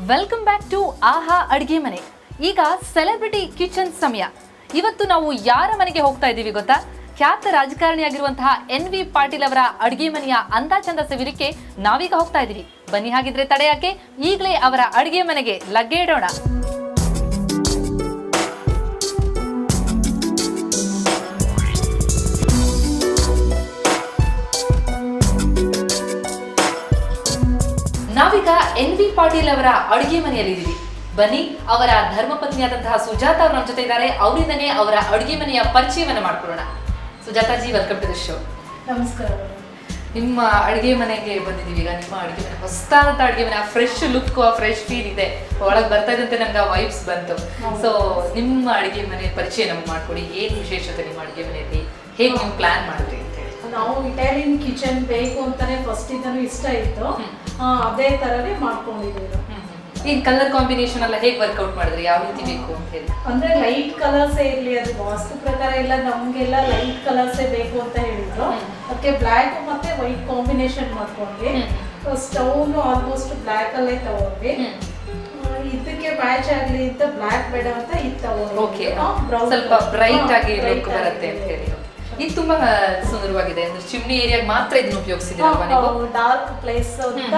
Welcome back to ಆಹಾ ಅಡುಗೆ ಮನೆ. ಈಗ ಸೆಲೆಬ್ರಿಟಿ ಕಿಚನ್ ಸಮಯ. ಇವತ್ತು ನಾವು ಯಾರ ಮನೆಗೆ ಹೋಗ್ತಾ ಇದ್ದೀವಿ ಗೊತ್ತಾ? ಖ್ಯಾತ ರಾಜಕಾರಣಿಯಾಗಿರುವಂತಹ NV ಪಾಟೀಲ್ ಅವರ ಅಡುಗೆ ಮನೆಯ ಅಂದ ಚಂದ ಸವಿರಕ್ಕೆ ನಾವೀಗ ಹೋಗ್ತಾ ಇದ್ದೀವಿ. ಬನ್ನಿ ಹಾಗಿದ್ರೆ ತಡೆಯಾಕೆ ಈಗಲೇ ಅವರ ಅಡುಗೆ ಮನೆಗೆ ಲಗ್ಗೆ ಇಡೋಣ. ನಾವೀಗ NV ಪಾಟೀಲ್ ಅವರ ಅಡುಗೆ ಮನೆಯಲ್ಲಿದ್ದೀವಿ. ಬನ್ನಿ ಅವರ ಧರ್ಮಪತ್ನಿಯಾದಂತಹ ಸುಜಾತ ಅವರು ನಮ್ಮ ಜೊತೆ ಇದ್ದಾರೆ. ಅವರಿಂದನೇ ಅವರ ಅಡುಗೆ ಮನೆಯ ಪರಿಚಯವನ್ನ ಮಾಡ್ಕೊಳ್ಳೋಣ. ಸುಜಾತಾಜಿ, ವೆಲ್ಕಮ್ ಟು ದ ಶೋ. ನಮಸ್ಕಾರ. ನಿಮ್ಮ ಅಡುಗೆ ಮನೆಗೆ ಬಂದಿದ್ದೀವಿ. ಈಗ ನಿಮ್ಮ ಅಡುಗೆ ಮನೆ ಹೊಸದಾದಂತ ಅಡುಗೆ ಮನೆ, ಫ್ರೆಶ್ ಲುಕ್, ಫ್ರೆಶ್ ಫೀಲ್ ಇದೆ. ಒಳಗೆ ಬರ್ತಾ ಇದ್ದಂತೆ ನಮ್ಗೆ ಆ ವೈಬ್ಸ್ ಬಂತು. ಸೊ ನಿಮ್ಮ ಅಡುಗೆ ಮನೆ ಪರಿಚಯ ನಮ್ಗೆ ಮಾಡ್ಕೊಡಿ. ಏನು ವಿಶೇಷತೆ ನಿಮ್ಮ ಅಡುಗೆ ಮನೆಯಲ್ಲಿ, ಹೇಗೆ ನೀವು ಪ್ಲಾನ್ ಮಾಡಿದ್ರಿ ಅಂತ ಹೇಳಿ. ನಾವು ಇಟಾಲಿಯನ್ ಕಿಚನ್ ಬೇಕು ಅಂತಾನೆ ಫಸ್ಟ್ ಇಂದನೂ ಇಷ್ಟ ಇತ್ತು. ಅದೇ ತರನೇ ಮಾಡ್ಕೊಂಡಿದ್ದೀವಿ. ಈ ಕಲರ್ ಕಾಂಬಿನೇಷನ್ ಎಲ್ಲ ಹೇಗೆ ವರ್ಕೌಟ್ ಮಾಡಿದ್ರಿ? ಯಾವ ರೀತಿ ಬೇಕು ಅಂತ ಹೇಳಿ? ಅಂದ್ರೆ ಲೈಟ್ ಕಲರ್ಸ್ ಇರ್ಲಿ, ಅದು ವಾಸ್ತು ಪ್ರಕಾರ ಎಲ್ಲ ನಮ್ಗೆಲ್ಲ ಲೈಟ್ ಕಲರ್ಸ್ ಬೇಕು ಅಂತ ಹೇಳಿದ್ರು. ಅದಕ್ಕೆ ಬ್ಲ್ಯಾಕ್ ಮತ್ತೆ ವೈಟ್ ಕಾಂಬಿನೇಷನ್ ಮಾಡ್ಕೊಂಡ್ವಿ. ಸ್ಟೌನ್ ಆಲ್ಮೋಸ್ಟ್ ಬ್ಲ್ಯಾಕ್ ಅಲ್ಲೇ ತಗೊಂಡ್ವಿ. ಇದಕ್ಕೆ ಮ್ಯಾಚ್ ಆಗ್ಲಿ ಅಂತ ಬ್ಲ್ಯಾಕ್ ಬೇಡ ಅಂತ ಇದು ತಗೊಂಡ್ವಿ. ಸ್ವಲ್ಪ ಬ್ರೈಟ್ ಆಗಿ ಲುಕ್ ಬರುತ್ತೆ ಅಂತ ಹೇಳಿ. ಇದು ತುಂಬಾ ಸುಂದರವಾಗಿದೆ. ಅಂದ್ರೆ ಚಿಮ್ನಿ ಏರಿಯಾಗೆ ಮಾತ್ರ ಇದನ್ನ ಉಪಯೋಗಿಸಿದ್ದೀರಲ್ವಾ ನೀವು? ಡಾರ್ಕ್ ಪ್ಲೇಸ್ ಅಂತ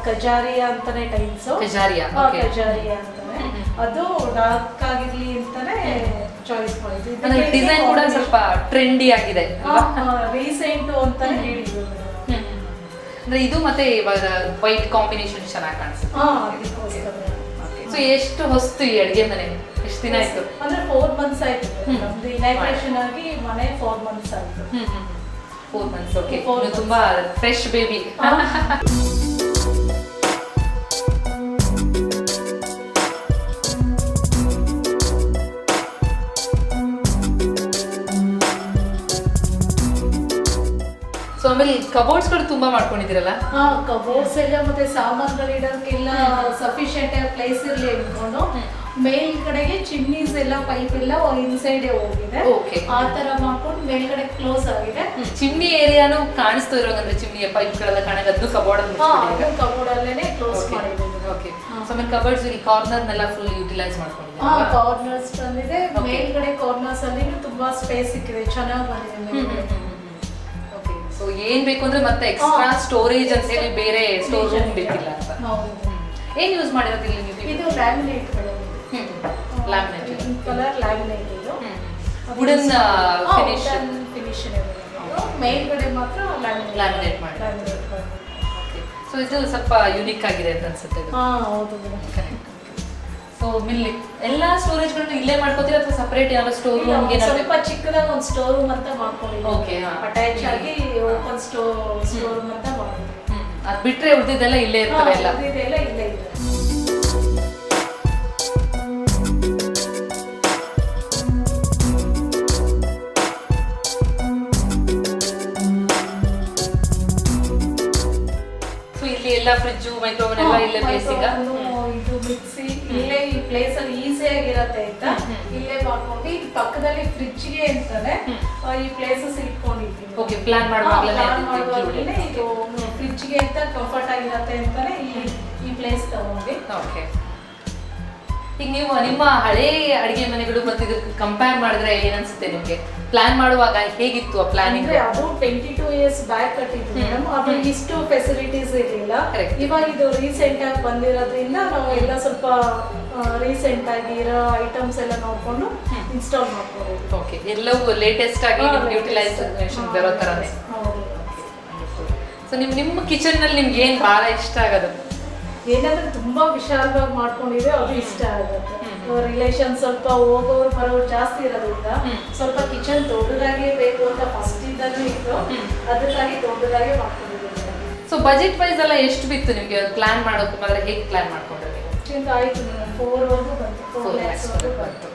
ಕಜಾರಿಯಾ ಅಂತಾನೆ ಟೈಲ್ಸ್. ಕಜಾರಿಯಾ ಅಂತಾನೆ, ಅದು ಡಾರ್ಕ್ ಆಗಿರ್ಲಿ ಅಂತಾನೆ ಚಾಯ್ಸ್ ಮಾಡಿದ್ವಿ. ಡಿಸೈನ್ ಕೂಡ ಸ್ವಲ್ಪ ಟ್ರೆಂಡಿ ಆಗಿದೆ, ರೀಸೆಂಟ್ ಅಂತಾನೆ ಹೇಳಿದ್ರು. ಅಂದ್ರೆ ಇದು ಮತ್ತೆ ಇವಾಗ ವೈಟ್ ಕಾಂಬಿನೇಷನ್ ಚೆನ್ನಾಗಿ ಕಾಣಿಸುತ್ತೆ. ಸೊ ಎಷ್ಟು ಹೊಸ್ತು ಈ ಅಡುಗೆ ಮನೆ? ಎಷ್ಟು ದಿನ ಆಯ್ತು? ಅಂದ್ರೆ 4 months ಆಯ್ತು. ನಮ್ದು ಇನಾಗ್ರೇಷನ್ ಆಗಿ ಮನೆ 4 months ಆಯ್ತು. 4 months. ಓಕೆ, ತುಂಬಾ ಫ್ರೆಶ್ ಬೇಬಿ. ಸೊ ಆಮೇಲೆ ಕಬೋರ್ಡ್ಸ್ ಗಳು ತುಂಬಾ ಮಾಡ್ಕೊಂಡಿದ್ದೀರಲ್ಲ? ಕಬೋರ್ಡ್ಸ್ ಎಲ್ಲ ಮತ್ತೆ ಸಾಮಾನುಗಳು ಇಡೋಕ್ಕೆಲ್ಲ ಸಫಿಶಿಯಂಟ್ ಪ್ಲೇಸ್ ಇರ್ಲಿ ಅನ್ಕೊಂಡು ಮೇಲ್ಗಡೆಗೆ ಚಿಮ್ನೀಸ್ ಎಲ್ಲ ಪೈಪ್ ಎಲ್ಲ ಇನ್ಸೈಡ್ ಹೋಗಿದೆ. ಆ ತರ ಮಾಡ್ಕೊಂಡು ಮೇಲ್ಗಡೆ ಕ್ಲೋಸ್ ಆಗಿದೆ. ಚಿಮ್ನಿ ಏರಿಯಾನು ಕಾಣಿಸ್ತಾ ಇರೋದಂದ್ರೆ ಚಿಮ್ನಿಯ ಪೈಪ್ ಗಳೆಲ್ಲ ಕಾಣಕ್ಕೆ ಅದು ಕಬೋರ್ಡ್ ಅಲ್ಲೇನೆ ಕ್ಲೋಸ್ ಮಾಡಿದ್ದೀವಿ. ಓಕೆ. ಸೊ ಆಮೇಲೆ ಕಬೋರ್ಡ್ಸ್ ಈ ಕಾರ್ನರ್ ನೆಲ್ಲ ಫುಲ್ ಯುಟಿಲೈಸ್ ಮಾಡ್ಕೊಂಡಿದ್ದೀವಿ. ಕಾರ್ನರ್ಸ್ ಬಂದಿದೆ. ಮೇಲ್ಗಡೆ ಕಾರ್ನರ್ಸ್ ಅಲ್ಲಿ ತುಂಬಾ ಸ್ಪೇಸ್ ಸಿಕ್ಕಿದೆ, ಚೆನ್ನಾಗಿ ಬಂದಿದೆ. ಸೊ ಏನ್ ಬೇಕು ಅಂದ್ರೆ ಮತ್ತೆ ಎಕ್ಸ್ಟ್ರಾ ಸ್ಟೋರೇಜ್ ಅಂತ ಹೇಳಿ ಬೇರೆ ಸ್ಟೋರ್ ರೂಮ್ ಬೇಕಿಲ್ಲ ಅಂತ. ಏನ್ ಯೂಸ್ ಮಾಡಿರೋದಿಲ್ಲ ನೀವು? ಇದು ಲ್ಯಾಮಿನೇಟ್ ಕಲರ್ ಲ್ಯಾಮಿನೇಟ್. ಇದು ವುಡನ್ ಫಿನಿಶ್ ಮೇಲ್ಗಡೆ ಮಾತ್ರ ಲ್ಯಾಮಿನೇಟ್ ಮಾಡಿ. ಸೊ ಇದು ಸ್ವಲ್ಪ ಯುನಿಕ್ ಆಗಿದೆ ಅಂತ ಅನ್ಸುತ್ತೆ. ಹೌದು. ಸೊ ಮಿಲ್ಲಿ ಎಲ್ಲಾ ಸ್ಟೋರೇಜ್ ಗಳನ್ನು ಇಲ್ಲೇ ಮಾಡ್ಕೋತೀರಾ ಅಥವಾ ಸಪರೇಟ್ ಯಾವ ಸ್ಟೋರ್ ರೂಮ್ ಗೆ? ಸ್ವಲ್ಪ ಚಿಕ್ಕದಾಗಿ ಒಂದು ಸ್ಟೋರ್ ರೂಮ್ ಅಂತ ಮಾಡ್ಕೊಂಡಿದ್ದೀವಿ. ಓಕೆ. ಅಟ್ಯಾಚ್ ಆಗಿ ಓಪನ್ ಸ್ಟೋರ್ ರೂಮ್ ಅಂತ ಮಾಡಿದ್ದೀವಿ. ಅದು ಬಿಟ್ರೆ ಉಳಿದಿದ್ದೆಲ್ಲ ಇಲ್ಲೇ ಇರ್ತವೆ. ಎಲ್ಲ ಉಳಿದಿದ್ದೆಲ್ಲ ಇಲ್ಲೇ ಇದೆ. ಸೊ ಇಲ್ಲಿ ಎಲ್ಲ ಫ್ರಿಡ್ಜ್, ಮೈಕ್ರೋವೇವ್ ಎಲ್ಲ ಇಲ್ಲೇ ಬೇಸಿಗ. ಇದು ಮಿಕ್ಸಿ ಇಲ್ಲೇ ಈ ಪ್ಲೇಸ್ ಅಲ್ಲಿ ಈಸಿ ಆಗಿರತ್ತೆ ಅಂತ ಇಲ್ಲೇ ಮಾಡ್ಕೊಂಡು ಈ ಪಕ್ಕದಲ್ಲಿ ಫ್ರಿಡ್ಜ್ ಗೆ ಅಂತಾನೆ ಈ ಪ್ಲೇಸಸ್ ಇಟ್ಕೊಂಡಿದ್ದೀವಿ. ಓಕೆ. ಪ್ಲಾನ್ ಮಾಡುವಾಗಲೇ ಇದು ಫ್ರಿಡ್ಜ್ ಗೆ ಅಂತ ಕಂಫರ್ಟ್ ಆಗಿರತ್ತೆ ಅಂತಾನೆ ಈ ಪ್ಲೇಸ್ ತಗೊಂಡ್ವಿ. ಓಕೆ. ಈಗ ನೀವು ನಿಮ್ಮ ಹಳೆ ಅಡಿಗೆ ಮನೆಗಳು ಮತ್ತೆ ಇದಕ್ಕೆ ಕಂಪೇರ್ ಮಾಡಿದ್ರೆ ಏನ್ ಅನ್ಸುತ್ತೆ ನಿಮ್ಗೆ? ಪ್ಲಾನ್ ಮಾಡುವಾಗ ಹೇಗಿತ್ತು ಆ ಪ್ಲಾನಿಂಗ್? ಅದು 22 years ಬ್ಯಾಕ್ ಕಟ್ಟಿದ್ದು ಮೇಡಮ್. ಅದು ಇಷ್ಟು ಫೆಸಿಲಿಟೀಸ್ ಇರಲಿಲ್ಲ. ಇವಾಗ ಇದು ರೀಸೆಂಟ್ ಆಗಿ ಬಂದಿರೋದ್ರಿಂದ ನಾವು ಎಲ್ಲ ಸ್ವಲ್ಪ ರೀಸೆಂಟ್ ಆಗಿ ಇರೋ ಐಟಮ್ಸ್ ಎಲ್ಲ ನೋಡ್ಕೊಂಡು ಇನ್ಸ್ಟಾಲ್ ಮಾಡ್ಬೋದು. ಓಕೆ. ಎಲ್ಲವೂ ಲೇಟೆಸ್ಟ್ ಆಗಿ ಯುಟಿಲೈಸೇಷನ್ ಬರೋ ತರನೇ. ಸೊ ನಿಮ್ಮ ಕಿಚನ್ ನಲ್ಲಿ ನಿಮ್ಗೆ ಏನ್ ಬಹಳ ಇಷ್ಟ ಆಗೋದು? ಏನಂದ್ರೆ ತುಂಬಾ ವಿಶಾಲವಾಗಿ ಮಾಡ್ಕೊಂಡಿದ್ರೆ ಅದು ಇಷ್ಟ ಆಗುತ್ತೆ. ರಿಲೇಷನ್ ಸ್ವಲ್ಪ ಹೋಗೋರು ಬರೋರು ಜಾಸ್ತಿ ಇರೋದ್ರಿಂದ ಸ್ವಲ್ಪ ಕಿಚನ್ ದೊಡ್ಡದಾಗಿ ಬೇಕು ಅಂತ ಫಸ್ಟ್ ಇಂದನೂ ಇತ್ತು. ಅದಕ್ಕಾಗಿ ದೊಡ್ಡದಾಗಿ ಮಾಡ್ಕೊಂಡಿದ್ದೀವಿ. ಸೊ ಬಜೆಟ್ ವೈಸ್ ಎಲ್ಲ ಎಷ್ಟು ಬಿತ್ತು ನಿಮ್ಗೆ ಪ್ಲಾನ್ ಮಾಡೋಕೆ? ಮಾತ್ರ ಹೇಗೆ ಪ್ಲಾನ್ ಮಾಡ್ಕೊಂಡ್ರೆ ಆಯ್ತು 4 ವರೆಗೂ ಬಂತು. 4 lakhs ಬಂತು.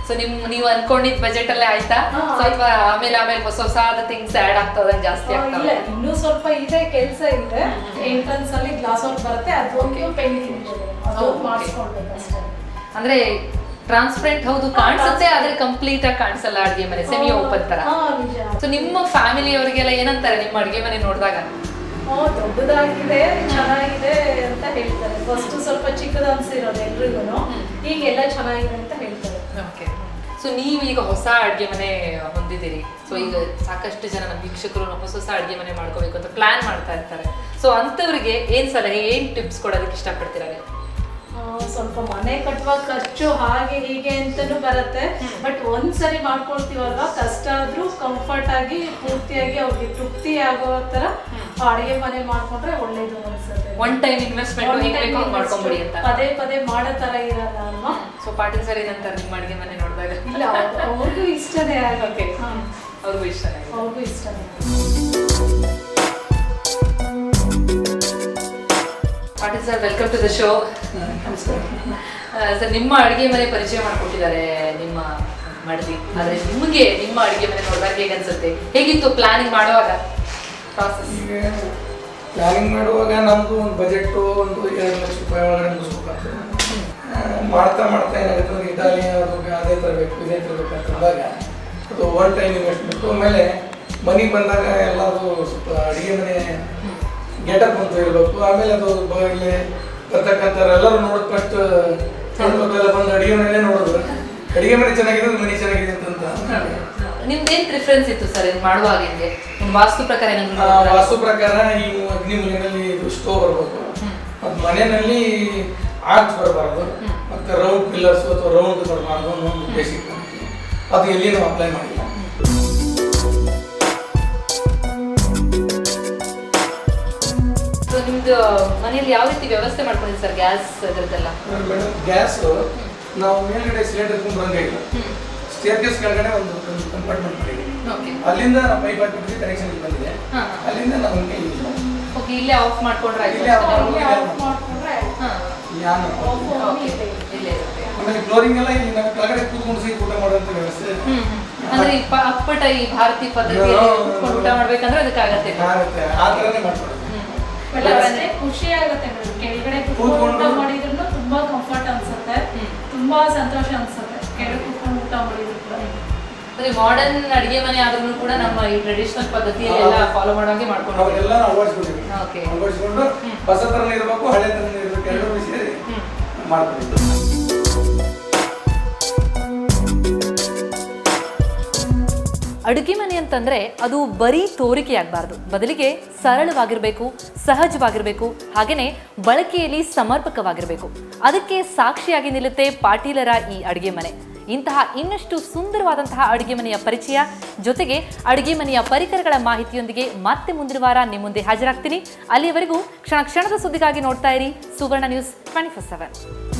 ಸೊ ನೀವು ಅನ್ಕೊಂಡಿದ್ ಬಜೆಟ್ ಅಲ್ಲೇ ಆಯ್ತಾ? ಸ್ವಲ್ಪ ಆಮೇಲೆ ಹೊಸದಾದ ಥಿಂಗ್ಸ್ ಆಡ್ ಆಗ್ತದ, ಜಾಸ್ತಿ ಆಗ್ತದ? ಇಲ್ಲ, ಇನ್ನೂ ಸ್ವಲ್ಪ ಇದೆ, ಕೆಲಸ ಇದೆ. ಎಂಟ್ರನ್ಸ್ ಅಲ್ಲಿ ಗ್ಲಾಸ್ ವರ್ಕ್ ಬರುತ್ತೆ, ಅದೊಂದು ಪೇಂಟಿಂಗ್ ಇದೆ, ಅದು ಮಾಡಿಸ್ಕೊಳ್ಬೇಕು ಅಷ್ಟೇ. ಅಂದ್ರೆ ಟ್ರಾನ್ಸ್ಪರೆಂಟ್ ಹೌದು ಕಾಣಿಸುತ್ತೆ, ಆದ್ರೆ ಕಂಪ್ಲೀಟ್ ಆಗಿ ಕಾಣಿಸಲ್ಲ ಅಡಿಗೆ ಮನೆ, ಸೆಮಿ ಓಪನ್ ತರ. ಸೊ ನಿಮ್ಮ ಫ್ಯಾಮಿಲಿ ಅವರಿಗೆಲ್ಲ ಏನಂತಾರೆ ನಿಮ್ಮ ಅಡಿಗೆ ಮನೆ ನೋಡಿದಾಗ? ದೊಡ್ಡದಾಗಿದೆ, ಚೆನ್ನಾಗಿದೆ ಅಂತ ಹೇಳ್ತಾರೆ. ಫಸ್ಟ್ ಸ್ವಲ್ಪ ಚಿಕ್ಕದು ಅನ್ಸಿರೋದು ಎಲ್ರಿಗೂ, ಈಗೆಲ್ಲ ಚೆನ್ನಾಗಿದೆ ಅಂತ ಹೇಳ್ತಾರೆ. ಓಕೆ. ಸೊ ನೀವು ಈಗ ಹೊಸ ಅಡುಗೆ ಮನೆ ಹೊಂದಿದ್ದೀರಿ. ಸೊ ಈಗ ಸಾಕಷ್ಟು ಜನ ನಮ್ಮ ವೀಕ್ಷಕರು ಹೊಸ ಹೊಸ ಅಡುಗೆ ಮನೆ ಮಾಡ್ಕೋಬೇಕು ಅಂತ ಪ್ಲಾನ್ ಮಾಡ್ತಾ ಇರ್ತಾರೆ. ಸೊ ಅಂಥವ್ರಿಗೆ ಏನು ಸಲಹೆ, ಏನು ಟಿಪ್ಸ್ ಕೊಡೋದಕ್ಕೆ ಇಷ್ಟಪಡ್ತೀರಾ ನೀವು? ಸ್ವಲ್ಪ ಮನೆ ಕಟ್ಟುವಾಗ ಖರ್ಚು ಹಾಗೆ ಹೀಗೆ ಅಂತಲೂ ಬರುತ್ತೆ. ಬಟ್ ಒಂದ್ಸರಿ ಮಾಡ್ಕೊಳ್ತೀವಲ್ವಾ, ಕಷ್ಟ ಆದ್ರೂ ಕಂಫರ್ಟ್ ಆಗಿ ಪೂರ್ತಿಯಾಗಿ ಅವ್ರಿಗೆ ತೃಪ್ತಿ ಆಗೋ ತರ ಅಡುಗೆ ಮನೆ ಮಾಡ್ಕೊಂಡ್ರೆ ಒಳ್ಳೇದು ಅನ್ಸುತ್ತೆ. ಒನ್ ಟೈಮ್ ಇನ್ವೆಸ್ಟ್ಮೆಂಟ್ ಮಾಡ್ಕೊಂಬಿಡಿ ಅಂತ ಪದೇ ಪದೇ ಮಾಡೋ ತರ ಇರಲ್ಲ ಅಲ್ವಾ. ಸೊ ಪಾಟೀಲ್ ಸರ್ ಏನಂತಾರೆ ನಿಮ್ಮ ಅಡುಗೆ ಮನೆ ನೋಡಿದಾಗ? ಇಲ್ಲ, ಅವ್ರಿಗೂ ಇಷ್ಟನೇ ಆಗುತ್ತೆ. ಅವ್ರಿಗೂ ಇಷ್ಟನೇ. ಅವ್ರಿಗೂ ಇಷ್ಟನೇ. Patil sir, welcome to the show. Sir, ನಿಮ್ಮ ಅಡುಗೆ ಮನೆ ಪರಿಚಯ ಮಾಡಿಕೊಟ್ಟಿದ್ದಾರೆ ನಿಮ್ಮ ಮಡದಿ. ಆದರೆ ನಿಮಗೆ ನಿಮ್ಮ ಅಡುಗೆ ಮನೆ ನೋಡಿದಾಗ ಹೇಗೆ ಅನ್ಸುತ್ತೆ? ಹೇಗಿತ್ತು ಪ್ಲಾನಿಂಗ್ ಮಾಡುವಾಗ ಪ್ರಾಸೆಸ್? ಪ್ಲಾನಿಂಗ್ ಮಾಡುವಾಗ ನಮ್ಮದು ಒಂದು ಬಜೆಟ್ಟು ಒಂದು 2 ಲಕ್ಷ ರೂಪಾಯಿ ಒಳಗಡೆ ಮುಗಿಸ್ಬೇಕಂತ ಮಾಡ್ತಾ ಏನಾಗುತ್ತೆ ಅಂದ್ರೆ ಇಟಾಲಿ ಅದೇ ತರಬೇಕು ಇದೇ ತರಬೇಕು ಅಂತಂದಾಗ ಅದು ಒನ್ ಟೈಮ್ ಇನ್ವೆಸ್ಟ್ಮೆಂಟು. ಆಮೇಲೆ ಮನೆಗೆ ಬಂದಾಗ ಎಲ್ಲರೂ ಸ್ವಲ್ಪ ಅಡುಗೆ ಮನೆ ಗೆಟಪ್ ಅಂತ ಇರಬೇಕು. ಆಮೇಲೆ ಅದು ಇಲ್ಲಿ ಬರ್ತಕ್ಕಂಥ ಎಲ್ಲರೂ ನೋಡೋದು ಫಸ್ಟ್ ಹೆಣ್ಮಕ್ಳೆಲ್ಲ ಬಂದು ಅಡುಗೆ ಮನೆಯೇ ನೋಡೋದು, ಅಡುಗೆ ಮನೆ ಚೆನ್ನಾಗಿದೆ ಮನೆ ಚೆನ್ನಾಗಿದೆ ಅಂತ. ನಿಮ್ದೇನ್ ಪ್ರಿಫರೆನ್ಸ್ ಇತ್ತು ಸರ್ ಇದು ಮಾಡುವಾಗ? ಹಿಂಗೆ ವಾಸ್ತು ಪ್ರಕಾರ ವಾಸ್ತು ಪ್ರಕಾರ ಈ ಅಗ್ನಿ ಮನೆಯಲ್ಲಿ ಇದು ಸ್ಟೋವ್ ಬರಬೇಕು, ಮತ್ತು ಮನೆಯಲ್ಲಿ ಆರ್ಚ್ ಬರಬಾರ್ದು, ಮತ್ತು ರೌಂಡ್ ಪಿಲ್ಲರ್ಸ್ ಅಥವಾ ರೌಂಡ್ ಬರಬಾರ್ದು ಅನ್ನೋ ಒಂದು ಬೇಸಿಕ್. ಅದು ಎಲ್ಲಿ ನಾವು ಅಪ್ಲೈ ಮಾಡಿಲ್ಲ. ನಿಮ್ದು ಮನೆಯಲ್ಲಿ ಯಾವ ರೀತಿ ವ್ಯವಸ್ಥೆ ಮಾಡ್ಕೊಂಡಿದ್ದೀವಿ ಸರ್? ಗ್ಯಾಸ್ ಅದರದ್ದೆಲ್ಲ? ಮೇಡಮ್, ಗ್ಯಾಸು ನಾವು ಮೇಲ್ಗಡೆ ಸಿಲಿಂಡರ್ ಬರಂಗಿಲ್ಲ, ಸ್ಟೇರ್ ಕೇಸ್ ಕೆಳಗಡೆ ಒಂದು ಕಂಪಾರ್ಟ್ಮೆಂಟ್ ಮಾಡಿದ್ದೀವಿ. ಅಲ್ಲಿಂದ ನಾವು ಪೈಪ್ ಹಾಕಿಬಿಟ್ಟು ಕನೆಕ್ಷನ್ ಬಂದಿದೆ, ಅಲ್ಲಿಂದ ನಾವು ಯೂಸ್ ಮಾಡ್ತೀವಿ. ಓಕೆ, ಇಲ್ಲೇ ಆಫ್ ಮಾಡ್ಕೊಂಡ್ರೆ ಆಯ್ತು. ಆಮೇಲೆ ಫ್ಲೋರಿಂಗ್ ಎಲ್ಲ ಇಲ್ಲಿ ನಾವು ಕೆಳಗಡೆ ಕೂತ್ಕೊಂಡು ಸಹ ಊಟ ಮಾಡುವಂತ ವ್ಯವಸ್ಥೆ. ಅಂದ್ರೆ ಅಪ್ಪಟ ಈ ಭಾರತೀಯ ಪದ್ಧತಿಯಲ್ಲಿ ಕೂತ್ಕೊಂಡು ಊಟ ಮಾಡ್ಬೇಕಂದ್ರೆ ಅದಕ್ಕಾಗತ್ತೆ. ಆ ಥರನೇ ಮಾಡ್ಕೊಳ್ಳೋದು. ಖುಷಿ ಆಗುತ್ತೆ ಕೆಳಗಡೆ ಕೂತ್ಕೊಂಡು ಊಟ ಮಾಡಿದ್ರು ತುಂಬಾ ಕಂಫರ್ಟ್ ಅನ್ಸುತ್ತೆ, ತುಂಬಾ ಸಂತೋಷ ಅನ್ಸುತ್ತೆ ಕೆಳಗಡೆ ಕೂತ್ಕೊಂಡು ಊಟ ಮಾಡಿದ್ರು ಕೂಡ. ಅಂದ್ರೆ ಮಾಡರ್ನ್ ಅಡಿಗೆ ಮನೆ ಆದ್ರೂ ಕೂಡ ನಮ್ಮ ಈ ಟ್ರೆಡಿಷನಲ್ ಪದ್ಧತಿಯಲ್ಲಿ ಎಲ್ಲ ಫಾಲೋ ಮಾಡೋಂಗೆ ಮಾಡ್ಕೊಂಡು ಅವೆಲ್ಲ ಅಳವಡಿಸ್ಕೊಂಡಿದ್ವಿ. ಅಳವಡಿಸ್ಕೊಂಡು ಹೊಸ ಥರನೇ ಇರಬೇಕು, ಹಳೆ ಥರನೇ ಇರಬೇಕು, ಎರಡೂ ಸೇರಿ ಮಾಡ್ಕೊಂಡಿದ್ದು. ಅಡುಗೆ ಮನೆ ಅಂತಂದ್ರೆ ಅದು ಬರೀ ತೋರಿಕೆಯಾಗಬಾರ್ದು, ಬದಲಿಗೆ ಸರಳವಾಗಿರಬೇಕು, ಸಹಜವಾಗಿರಬೇಕು, ಹಾಗೆಯೇ ಬಳಕೆಯಲ್ಲಿ ಸಮರ್ಪಕವಾಗಿರಬೇಕು. ಅದಕ್ಕೆ ಸಾಕ್ಷಿಯಾಗಿ ನಿಲ್ಲುತ್ತೆ ಪಾಟೀಲರ ಈ ಅಡುಗೆ ಮನೆ. ಇಂತಹ ಇನ್ನಷ್ಟು ಸುಂದರವಾದಂತಹ ಅಡುಗೆ ಮನೆಯ ಪರಿಚಯ ಜೊತೆಗೆ ಅಡುಗೆ ಮನೆಯ ಪರಿಕರಗಳ ಮಾಹಿತಿಯೊಂದಿಗೆ ಮತ್ತೆ ಮುಂದಿನ ವಾರ ನಿಮ್ಮ ಮುಂದೆ ಹಾಜರಾಗ್ತೀನಿ. ಅಲ್ಲಿಯವರೆಗೂ ಕ್ಷಣ ಕ್ಷಣದ ಸುದ್ದಿಗಾಗಿ ನೋಡ್ತಾ ಇರಿ ಸುವರ್ಣ ನ್ಯೂಸ್ 24/7.